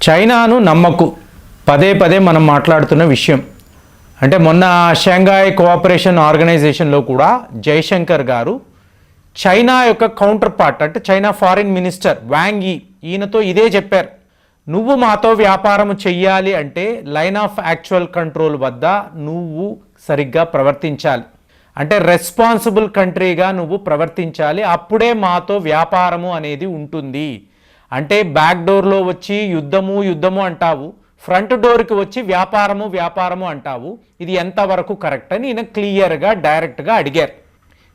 చైనాను నమ్మకు పదే పదే మనం మాట్లాడుతున్న విషయం. అంటే మొన్న షాంఘై కోఆపరేషన్ ఆర్గనైజేషన్లో కూడా జైశంకర్ గారు చైనా యొక్క కౌంటర్ పార్ట్ అంటే చైనా ఫారిన్ మినిస్టర్ వాంగ్ యీ ఈయనతో ఇదే చెప్పారు. నువ్వు మాతో వ్యాపారం చెయ్యాలి అంటే లైన్ ఆఫ్ యాక్చువల్ కంట్రోల్ వద్ద నువ్వు సరిగ్గా ప్రవర్తించాలి, అంటే రెస్పాన్సిబుల్ కంట్రీగా నువ్వు ప్రవర్తించాలి, అప్పుడే మాతో వ్యాపారము అనేది ఉంటుంది. అంటే బ్యాక్ డోర్లో వచ్చి యుద్ధము అంటావు, ఫ్రంట్ డోర్కి వచ్చి వ్యాపారము అంటావు. ఇది ఎంతవరకు కరెక్ట్ అని ఈయన క్లియర్గా డైరెక్ట్గా అడిగారు.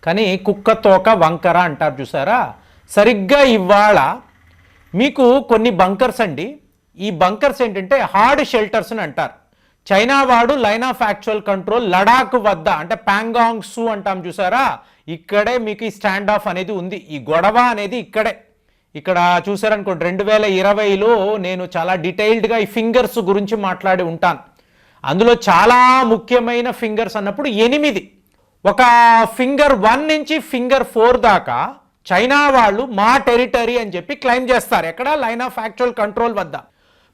కానీ కుక్క తోక వంకర అంటారు చూసారా, సరిగ్గా ఇవాళ మీకు కొన్ని బంకర్స్ అండి. ఈ బంకర్స్ ఏంటంటే హార్డ్ షెల్టర్స్ అని అంటారు. చైనా వాడు line of actual control Ladakh వద్ద అంటే ప్యాంగాంగ్ సు అంటాం చూసారా, ఇక్కడే మీకు ఈ స్టాండ్ ఆఫ్ అనేది ఉంది. ఈ గొడవ అనేది ఇక్కడే. ఇక్కడ చూసారనుకోండి 2020లో నేను చాలా డీటెయిల్డ్గా ఈ ఫింగర్స్ గురించి మాట్లాడి ఉంటాను. అందులో చాలా ముఖ్యమైన ఫింగర్స్ అన్నప్పుడు 8, ఒక ఫింగర్ 1 నుంచి ఫింగర్ 4 దాకా చైనా వాళ్ళు మా టెరిటరీ అని చెప్పి క్లెయిమ్ చేస్తారు. ఎక్కడ? లైన్ ఆఫ్ యాక్చువల్ కంట్రోల్ వద్ద.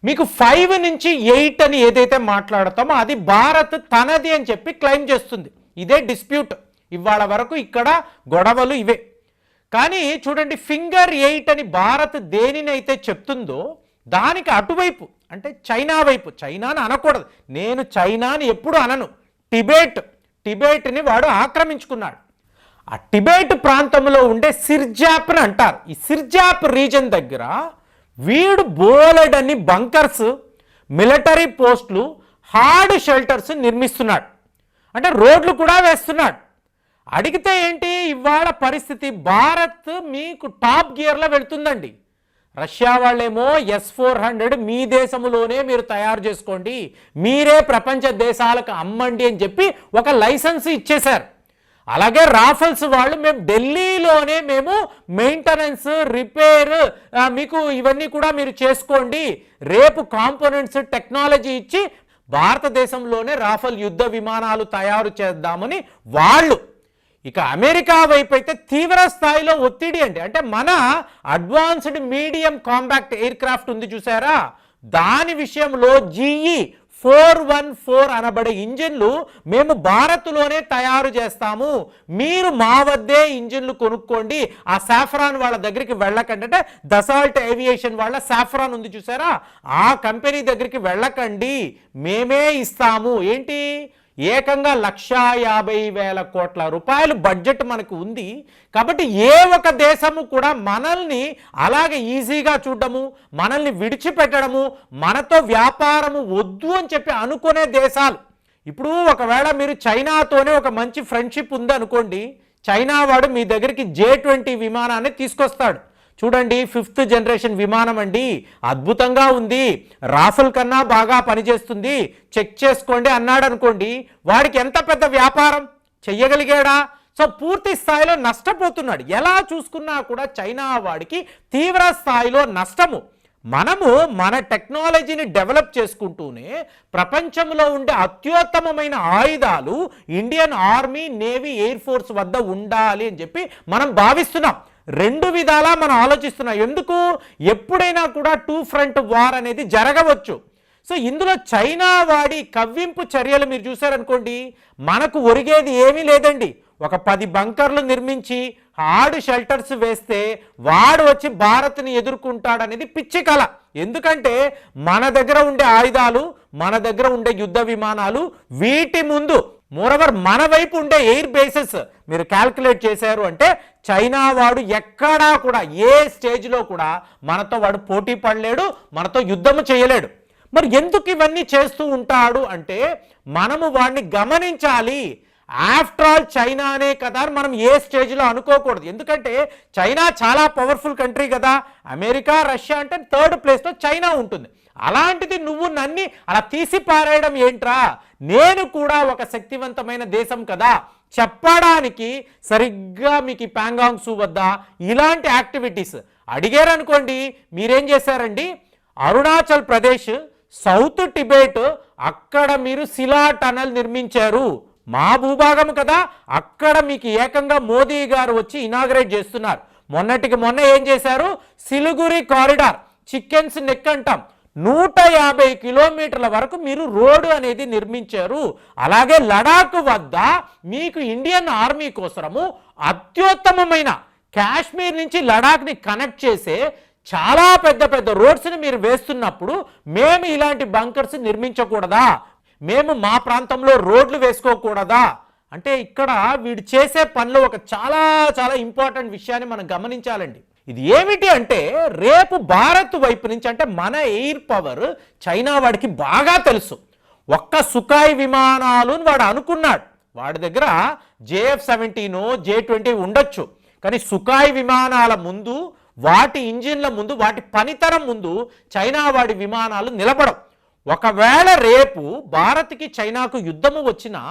మీకు 5 నుంచి 8 అని ఏదైతే మాట్లాడతామో అది భారత్ తనది అని చెప్పి క్లెయిమ్ చేస్తుంది. ఇదే డిస్ప్యూట్ ఇవాళ వరకు, ఇక్కడ గొడవలు ఇవే. కానీ చూడండి, ఫింగర్ 8 అని భారత్ దేనినైతే చెప్తుందో దానికి అటువైపు అంటే చైనా వైపు, చైనాని అనకూడదు, నేను చైనాని ఎప్పుడు అనను, టిబెట్ని వాడు ఆక్రమించుకున్నాడు. ఆ టిబెట్ ప్రాంతంలో ఉండే సిర్జాప్ అని అంటారు. ఈ సిర్జాప్ రీజన్ దగ్గర వీడు బోలెడన్ని బంకర్స్, మిలిటరీ పోస్టులు, హార్డ్ షెల్టర్స్ నిర్మిస్తున్నాడు. అంటే రోడ్లు కూడా వేస్తున్నాడు. అడిగితే ఏంటి ఇవాళ పరిస్థితి? భారత్ మీకు టాప్ గియర్లో వెళ్తుందండి. రష్యా వాళ్ళేమో S-400 మీ దేశంలోనే మీరు తయారు చేసుకోండి, మీరే ప్రపంచ దేశాలకు అమ్మండి అని చెప్పి ఒక లైసెన్స్ ఇచ్చేశారు. అలాగే రాఫెల్స్ వాళ్ళు మేము ఢిల్లీలోనే మేము మెయింటెనెన్స్, రిపేర్ మీకు ఇవన్నీ కూడా మీరు చేసుకోండి, రేపు కాంపోనెంట్స్ టెక్నాలజీ ఇచ్చి భారతదేశంలోనే రాఫెల్ యుద్ధ విమానాలు తయారు చేద్దామని వాళ్ళు. ఇక అమెరికా వైపు అయితే తీవ్ర స్థాయిలో ఒత్తిడి అండి. అంటే మన advanced medium compact air craft ఉంది చూసారా, దాని విషయంలో GE 414 అనబడే ఇంజిన్లు మేము భారత్లోనే తయారు చేస్తాము, మీరు మా వద్దే ఇంజిన్లు కొనుక్కోండి, ఆ సాఫ్రాన్ వాళ్ళ దగ్గరికి వెళ్ళకండి. అంటే దసాల్ట్ ఏవియేషన్ వాళ్ళ సాఫ్రాన్ ఉంది చూసారా, ఆ కంపెనీ దగ్గరికి వెళ్ళకండి, మేమే ఇస్తాము. ఏంటి, ఏకంగా 1,50,000 కోట్ల రూపాయలు బడ్జెట్ మనకు ఉంది. కాబట్టి ఏ ఒక దేశము కూడా మనల్ని అలాగే ఈజీగా చూడడము, మనల్ని విడిచిపెట్టడము, మనతో వ్యాపారము వద్దు అని చెప్పి అనుకునే దేశాలు. ఇప్పుడు ఒకవేళ మీరు చైనాతోనే ఒక మంచి ఫ్రెండ్షిప్ ఉంది అనుకోండి, చైనా వాడు మీ దగ్గరికి J-20 విమానాన్ని తీసుకొస్తాడు. చూడండి, 5th జనరేషన్ విమానం అండి, అద్భుతంగా ఉంది, రాఫెల్ కన్నా బాగా పనిచేస్తుంది, చెక్ చేసుకోండి అన్నాడు అనుకోండి, వాడికి ఎంత పెద్ద వ్యాపారం చెయ్యగలిగాడా? సో పూర్తి స్థాయిలో నష్టపోతున్నాడు. ఎలా చూసుకున్నా కూడా చైనా వాడికి తీవ్ర స్థాయిలో నష్టము. మనము మన టెక్నాలజీని డెవలప్ చేసుకుంటూనే ప్రపంచంలో ఉండే అత్యుత్తమమైన ఆయుధాలు Indian army, navy, air force వద్ద ఉండాలి అని చెప్పి మనం భావిస్తున్నాం. 2 విధాలా మనం ఆలోచిస్తున్నాం. ఎందుకు? ఎప్పుడైనా కూడా 2 ఫ్రంట్ వార్ అనేది జరగవచ్చు. సో ఇందులో చైనా వాడి కవ్వింపు చర్యలు మీరు చూసారనుకోండి, మనకు ఒరిగేది ఏమీ లేదండి. ఒక 10 బంకర్లు నిర్మించి హార్డ్ షెల్టర్స్ వేస్తే వాడు వచ్చి భారత్ని ఎదుర్కొంటాడనేది పిచ్చి కల. ఎందుకంటే మన దగ్గర ఉండే ఆయుధాలు, మన దగ్గర ఉండే యుద్ధ విమానాలు, వీటి ముందు మోరవర్ మన వైపు ఉండే ఎయిర్ బేసెస్ మీరు క్యాల్కులేట్ చేశారు అంటే చైనా వాడు ఎక్కడా కూడా ఏ స్టేజ్లో కూడా మనతో వాడు పోటీ పడలేడు, మనతో యుద్ధము చేయలేడు. మరి ఎందుకు ఇవన్నీ చేస్తూ ఉంటాడు అంటే మనము వాడిని గమనించాలి. ఆఫ్టర్ ఆల్ చైనానే కదా మనం ఏ స్టేజ్లో అనుకోకూడదు. ఎందుకంటే చైనా చాలా పవర్ఫుల్ కంట్రీ కదా, అమెరికా, రష్యా అంటే 3rd ప్లేస్లో చైనా ఉంటుంది. అలాంటిది నువ్వు నన్ను అలా తీసి పారేయడం ఏంట్రా, నేను కూడా ఒక శక్తివంతమైన దేశం కదా చెప్పడానికి సరిగ్గా మీకు ప్యాంగాంగ్ సు వద్ద ఇలాంటి యాక్టివిటీస్ అడిగారనుకోండి, మీరేం చేశారండి, అరుణాచల్ ప్రదేశ్, సౌత్ టిబెట్, అక్కడ మీరు శిలా టనల్ నిర్మించారు, మా భూభాగం కదా, అక్కడ మీకు ఏకంగా మోదీ గారు వచ్చి ఇనాగ్రేట్ చేస్తున్నారు. మొన్నటికి మొన్న ఏం చేశారు, సిలిగురి కారిడార్, చికెన్స్ నెక్ అంటాం, 150 కిలోమీటర్ల వరకు మీరు రోడ్డు అనేది నిర్మించారు. అలాగే లడాక్ వద్ద మీకు ఇండియన్ ఆర్మీ కోసము అత్యుత్తమమైన కాశ్మీర్ నుంచి లడాక్ని కనెక్ట్ చేసే చాలా పెద్ద పెద్ద రోడ్స్ని మీరు వేస్తున్నప్పుడు మేము ఇలాంటి బంకర్స్ నిర్మించకూడదా, మేము మా ప్రాంతంలో రోడ్లు వేసుకోకూడదా అంటే ఇక్కడ వీడు చేసే పనిలో ఒక చాలా చాలా ఇంపార్టెంట్ విషయాన్ని మనం గమనించాలండి. ఇది ఏమిటి అంటే రేపు భారత్ వైపు నుంచి అంటే మన ఎయిర్ పవర్ చైనా వాడికి బాగా తెలుసు. ఒక్క సుఖాయ్ విమానాలు వాడు అనుకున్నాడు, వాడి దగ్గర JF-17 J-20 ఉండొచ్చు, కానీ సుఖాయ్ విమానాల ముందు, వాటి ఇంజిన్ల ముందు, వాటి పనితరం ముందు చైనా వాడి విమానాలు నిలబడవు. ఒకవేళ రేపు భారత్కి చైనాకు యుద్ధము వచ్చినా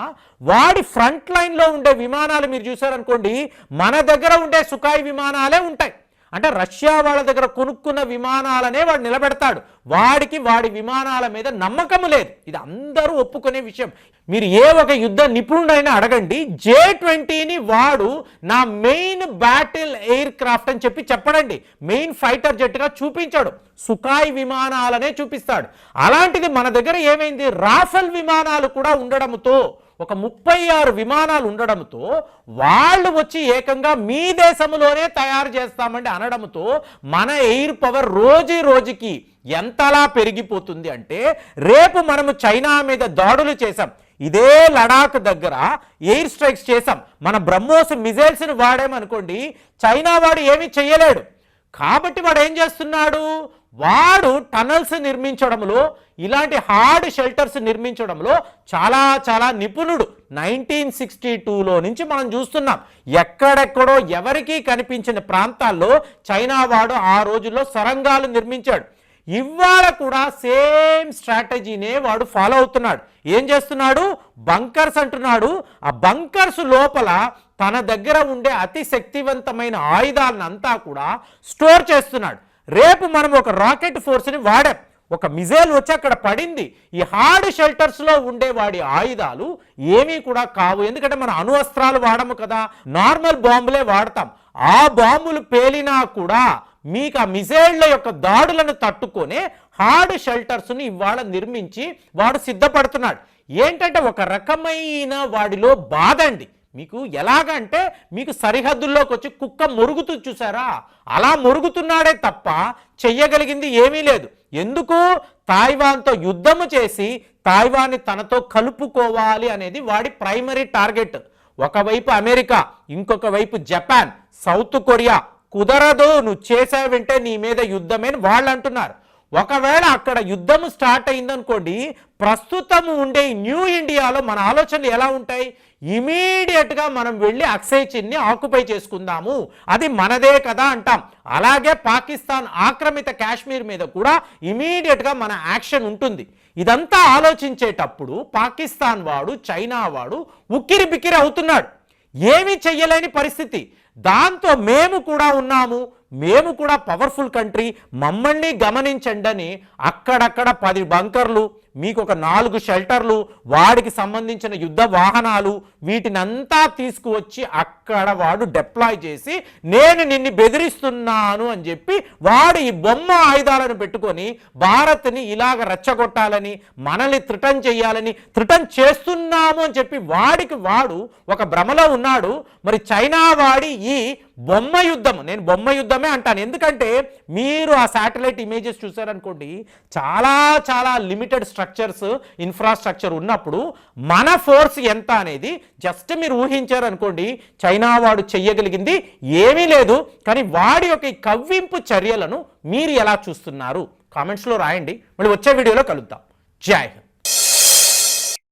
వాడి ఫ్రంట్ లైన్లో ఉండే విమానాలు మీరు చూసారనుకోండి, మన దగ్గర ఉండే సుఖాయ్ విమానాలే ఉంటాయి. అంటే రష్యా వాళ్ళ దగ్గర కొనుక్కున్న విమానాలనే వాడు నిలబెడతాడు. వాడికి వాడి విమానాల మీద నమ్మకం లేదు. ఇది అందరూ ఒప్పుకునే విషయం. మీరు ఏ ఒక యుద్ధ నిపుణుడైనా అడగండి, J-20ని వాడు నా మెయిన్ బ్యాటిల్ ఎయిర్ క్రాఫ్ట్ అని చెప్పడండి. మెయిన్ ఫైటర్ జెట్గా చూపించాడు, సుఖాయ్ విమానాలనే చూపిస్తాడు. అలాంటిది మన దగ్గర ఏమైంది, రాఫెల్ విమానాలు కూడా ఉండడంతో, ఒక 36 విమానాలు ఉండడంతో వాళ్ళు వచ్చి ఏకంగా మీ దేశంలోనే తయారు చేస్తామండి అనడంతో మన ఎయిర్ పవర్ రోజు రోజుకి ఎంతలా పెరిగిపోతుంది అంటే రేపు మనము చైనా మీద దాడులు చేసాం, ఇదే లడాక్ దగ్గర ఎయిర్ స్ట్రైక్స్ చేసాం, మన బ్రహ్మోస్ మిజైల్స్ని వాడామనుకోండి, చైనా వాడు ఏమీ చెయ్యలేడు. కాబట్టి వాడు ఏం చేస్తున్నాడు, వాడు టనల్స్ నిర్మించడంలో, ఇలాంటి హార్డ్ షెల్టర్స్ నిర్మించడంలో చాలా చాలా నిపుణుడు. 1962లో నుంచి మనం చూస్తున్నాం, ఎక్కడెక్కడో ఎవరికీ కనిపించిన ప్రాంతాల్లో చైనా వాడు ఆ రోజుల్లో సొరంగాలు నిర్మించాడు. ఇవాళ కూడా సేమ్ స్ట్రాటజీనే వాడు ఫాలో అవుతున్నాడు. ఏం చేస్తున్నాడు, బంకర్స్ అంటున్నాడు. ఆ బంకర్స్ లోపల తన దగ్గర ఉండే అతి శక్తివంతమైన ఆయుధాలనంతా కూడా స్టోర్ చేస్తున్నాడు. రేపు మనం ఒక రాకెట్ ఫోర్స్ని వాడాం, ఒక మిజైల్ వచ్చి అక్కడ పడింది, ఈ హార్డ్ షెల్టర్స్లో ఉండే వాడి ఆయుధాలు ఏమీ కూడా కావు. ఎందుకంటే మనం అణు అస్త్రాలు వాడము కదా, నార్మల్ బాంబులే వాడతాం. ఆ బాంబులు పేలినా కూడా మీకు ఆ మిజైళ్ల యొక్క దాడులను తట్టుకొనే హార్డ్ షెల్టర్స్ని ఇవాళ నిర్మించి వాడు సిద్ధపడుతున్నాడు. ఏంటంటే ఒక రకమైన వాడిలో బాధ అండి. మీకు ఎలాగంటే మీకు సరిహద్దుల్లోకి వచ్చి కుక్క మొరుగుతూ చూసారా, అలా మొరుగుతున్నాడే తప్ప చెయ్యగలిగింది ఏమీ లేదు. ఎందుకు, తాయివాన్తో యుద్ధము చేసి తాయివాన్ని తనతో కలుపుకోవాలి అనేది వాడి ప్రైమరీ టార్గెట్. ఒకవైపు అమెరికా, ఇంకొక వైపు జపాన్, సౌత్ కొరియా, కుదరదు నువ్వు చేసావంటే నీ మీద యుద్ధమే వాళ్ళు అంటున్నారు. ఒకవేళ అక్కడ యుద్ధము స్టార్ట్ అయిందనుకోండి, ప్రస్తుతం ఉండే న్యూ ఇండియాలో మన ఆలోచనలు ఎలా ఉంటాయి, ఇమీడియట్గా మనం వెళ్ళి అక్సై చిన్ని ఆక్యుపై చేసుకుందాము, అది మనదే కదా అంటాం. అలాగే పాకిస్తాన్ ఆక్రమిత కాశ్మీర్ మీద కూడా ఇమీడియట్గా మన యాక్షన్ ఉంటుంది. ఇదంతా ఆలోచించేటప్పుడు పాకిస్తాన్ వాడు, చైనా వాడు ఉక్కిరి బిక్కిరి అవుతున్నాడు, ఏమీ చెయ్యలేని పరిస్థితి. దాంతో మేము కూడా ఉన్నాము, మేము కూడా పవర్ఫుల్ కంట్రీ, మమ్మల్ని గమనించండి అని అక్కడక్కడ 10 బంకర్లు, మీకు ఒక 4 షెల్టర్లు, వాడికి సంబంధించిన యుద్ధ వాహనాలు, వీటినంతా తీసుకువచ్చి అక్కడ వాడు డిప్లాయ్ చేసి నేను నిన్ను బెదిరిస్తున్నాను అని చెప్పి వాడు ఈ బొమ్మ ఆయుధాలను పెట్టుకొని భారత్ని ఇలాగ రెచ్చగొట్టాలని, మనల్ని థ్రిటన్ చేయాలని, థ్రిటన్ చేస్తున్నాము అని చెప్పి వాడికి వాడు ఒక భ్రమలో ఉన్నాడు. మరి చైనా వాడి ఈ బొమ్మ యుద్ధం, నేను బొమ్మ యుద్ధమే అంటాను, ఎందుకంటే మీరు ఆ శాటిలైట్ ఇమేజెస్ చూసారనుకోండి, చాలా చాలా లిమిటెడ్ స్ట్రక్చర్స్, ఇన్ఫ్రాస్ట్రక్చర్ ఉన్నప్పుడు మన ఫోర్స్ ఎంత అనేది జస్ట్ మీరు ఊహించారనుకోండి, చైనా వాడు చెయ్యగలిగింది ఏమీ లేదు. కానీ వాడి యొక్క ఈ కవ్వింపు చర్యలను మీరు ఎలా చూస్తున్నారు కామెంట్స్లో రాయండి. మళ్ళీ వచ్చే వీడియోలో కలుద్దాం. జై హింద్.